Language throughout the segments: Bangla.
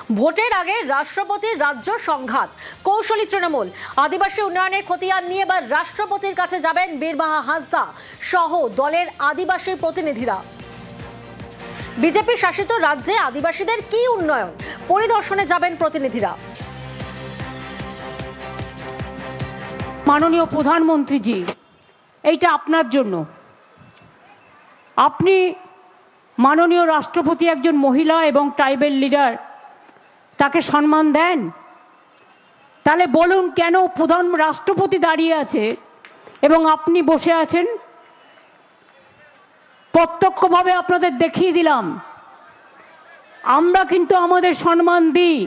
ভোটের আগে রাষ্ট্রপতির রাজ্য সংঘাত, কৌশলী তৃণমূল। আদিবাসী উন্নয়নের খতিয়ান নিয়ে এবার রাষ্ট্রপতির কাছে যাবেন বীরবাহা হাঁসদা সহ দলের আদিবাসী প্রতিনিধিরা। বিজেপি শাসিত রাজ্যে আদিবাসীদের কি উন্নয়ন, পরিদর্শনে যাবেন প্রতিনিধিরা। মাননীয় প্রধানমন্ত্রীজি, এইটা আপনার জন্য। আপনি মাননীয় রাষ্ট্রপতি একজন মহিলা এবং ট্রাইবেল লিডার, তাকে সম্মান দেন? তাহলে বলুন কেন প্রধান রাষ্ট্রপতি দাঁড়িয়ে আছে এবং আপনি বসে আছেন? প্রত্যক্ষভাবে আপনাদের দেখিয়ে দিলাম আমরা কিন্তু আমাদের সম্মান দিই,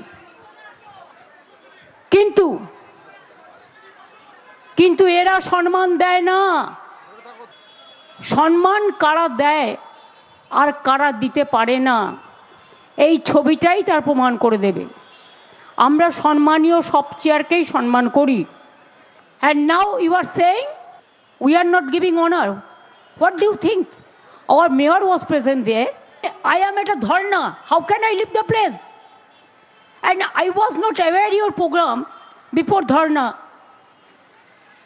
কিন্তু এরা সম্মান দেয় না। সম্মান কারা দেয় আর কারা দিতে পারে না, এই ছবিটাই তার প্রমাণ করে দেবে। আমরা সম্মানীয় সব চেয়ারকেই সম্মান করি। And now you are saying we are not giving honor. What do you think? Our mayor was present there. I am at a dharna. How can I leave the place? And I was not aware your program before dharna.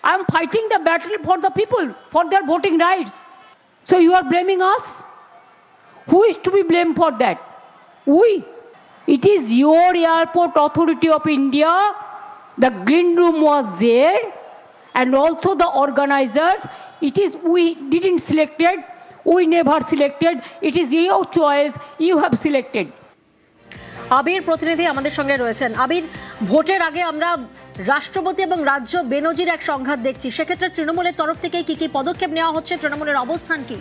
I am fighting the battle for the people, for their voting rights. So you are blaming us? Who is to be blamed for that? We. It is your airport authority of India. The green room was there, and also the organizers. It is we didn't selected. We never selected. It is your choice. You have selected. আবির প্রতিনিধি আমাদের সঙ্গে রয়েছেন। আবির, ভোটের আগে আমরা রাষ্ট্রপতি এবং রাজ্য বেনজির এক সংঘাত দেখছি, সেক্ষেত্রে তৃণমূলের তরফ থেকে কি কি পদক্ষেপ নেওয়া হচ্ছে, তৃণমূলের অবস্থান কি?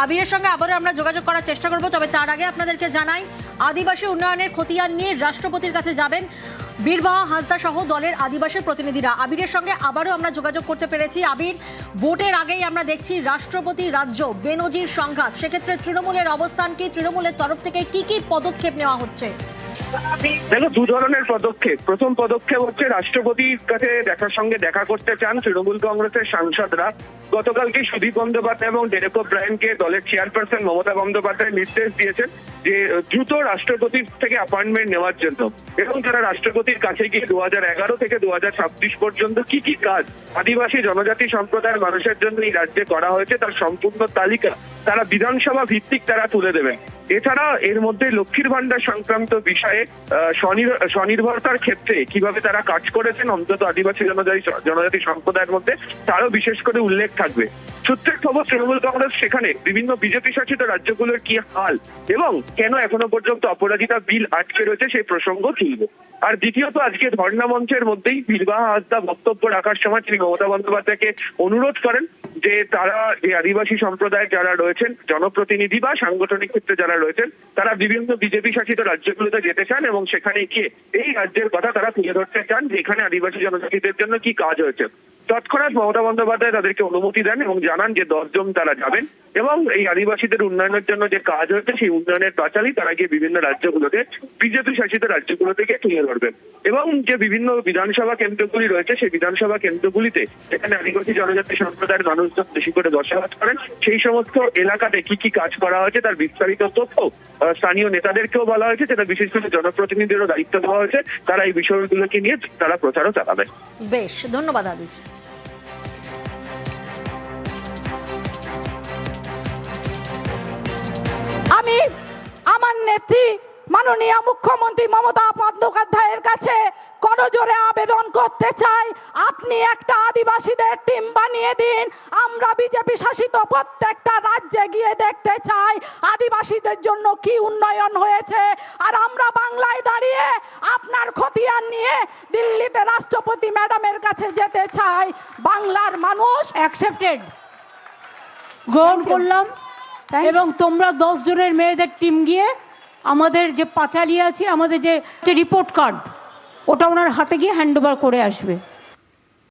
আবিরের সঙ্গে আবারও আমরা যোগাযোগ করার চেষ্টা করব, তবে তার আগে আপনাদেরকে জানাই আদিবাসী উন্নয়নের খতিয়ান নিয়ে রাষ্ট্রপতির কাছে যাবেন বীরবাহা হাঁসদা সহ দলের আদিবাসী প্রতিনিধিরা। আবিরের সঙ্গে আবারও আমরা যোগাযোগ করতে পেরেছি। আবির, ভোটের আগেই আমরা দেখছি রাষ্ট্রপতি রাজ্য বেনজির সংঘাত, সেক্ষেত্রে তৃণমূলের অবস্থান কি, তৃণমূলের তরফ থেকে কি কি পদক্ষেপ নেওয়া হচ্ছে? দেখো, দু ধরনের পদক্ষেপ। প্রথম পদক্ষেপ হচ্ছে রাষ্ট্রপতির কাছে দেখা করতে চান তৃণমূল কংগ্রেসের সাংসদরা। গতকালকে সুদীপ বন্দ্যোপাধ্যায় এবং ডেরেক ওব্রায়েনকে দলের চেয়ারপারসন মমতা বন্দ্যোপাধ্যায় নির্দেশ দিয়েছেন যে দ্রুত রাষ্ট্রপতির থেকে অ্যাপয়েন্টমেন্ট নেওয়ার জন্য, এবং তারা রাষ্ট্রপতির কাছে গিয়ে 2011 থেকে 2026 পর্যন্ত কি কি কাজ আদিবাসী জনজাতি সম্প্রদায়ের মানুষের জন্য এই রাজ্যে করা হয়েছে তার সম্পূর্ণ তালিকা তারা বিধানসভা ভিত্তিক তারা তুলে দেবেন। এছাড়া এর মধ্যে লক্ষ্মীর ভান্ডার সংক্রান্ত বিষয়ে স্বনির্ভরতার ক্ষেত্রে কিভাবে তারা কাজ করেছেন অন্তত আদিবাসী জনজাতি সম্প্রদায়ের মধ্যে তারও বিশেষ করে উল্লেখ থাকবে। সূত্রের খবর, তৃণমূল কংগ্রেস সেখানে বিভিন্ন বিজেপি শাসিত রাজ্যগুলোর কি হাল এবং কেন এখনো পর্যন্ত অপরাজিতা বিল আটকে রয়েছে সেই প্রসঙ্গ তুলবে। আর দ্বিতীয়ত, আজকে ধর্ণা মঞ্চের মধ্যেই বীরবাহা হাঁসদা বক্তব্য রাখার সময় তিনি মমতা বন্দ্যোপাধ্যায়কে অনুরোধ করেন যে তারা যে আদিবাসী সম্প্রদায়ের যারা রয়েছেন জনপ্রতিনিধি বা সাংগঠনিক ক্ষেত্রে যারা রয়েছেন তারা বিভিন্ন বিজেপি শাসিত রাজ্যগুলোতে যেতে চান এবং সেখানে গিয়ে এই রাজ্যের কথা তারা তুলে ধরতে চান যে এখানে আদিবাসী জনজাতিদের জন্য কি কাজ হয়েছে। তৎক্ষণাৎ মমতা বন্দ্যোপাধ্যায় তাদেরকে অনুমতি দেন এবং জানান যে 10 জন তারা যাবেন এবং এই আদিবাসীদের উন্নয়নের জন্য যে কাজ হয়েছে সেই উন্নয়নের পাঁচালী তারা গিয়ে বিভিন্ন রাজ্যগুলোতে বিজেপি শাসিত রাজ্যগুলো থেকে তুলে ধরবেন। এবং যে বিভিন্ন বিধানসভা কেন্দ্রগুলি রয়েছে সেই বিধানসভা কেন্দ্রগুলিতে যেখানে আদিবাসী জনজাতি সম্প্রদায়ের মানুষজন বেশি করে বসবাস করেন সেই সমস্ত এলাকাতে কি কি কাজ করা হয়েছে তার বিস্তারিত তথ্য স্থানীয় নেতাদেরকেও বলা হয়েছে, যেটা বিশেষ করে জনপ্রতিনিধিদেরও দায়িত্ব দেওয়া হয়েছে, তারা এই বিষয়গুলোকে নিয়ে তারা প্রচারও চালাবে। বেশ, ধন্যবাদ আবির। আমি আমার নেত্রী মাননীয় মুখ্যমন্ত্রী মমতা বন্দ্যোপাধ্যায়ের কাছে করজোরে আবেদন করতে চাই, আপনি একটা আদিবাসীদের টিম বানিয়ে দিন। আমরা বিজেপি শাসিত প্রত্যেকটা রাজ্যে গিয়ে দেখতে চাই আদিবাসীদের জন্য কি উন্নয়ন হয়েছে। আর আমরা বাংলায় দাঁড়িয়ে আপনার খতিয়ান নিয়ে দিল্লিতে রাষ্ট্রপতি ম্যাডামের কাছে যেতে চাই। বাংলার মানুষ অ্যাকসেপ্টেড, গ্রহণ করলাম। এবং তোমরা 10 জনের মেয়েদের টিম গিয়ে আমাদের যে পাঁচালী আছে, আমাদের যে রিপোর্ট কার্ড, ওটা ওনার হাতে গিয়ে হ্যান্ড ওভার করে আসবে।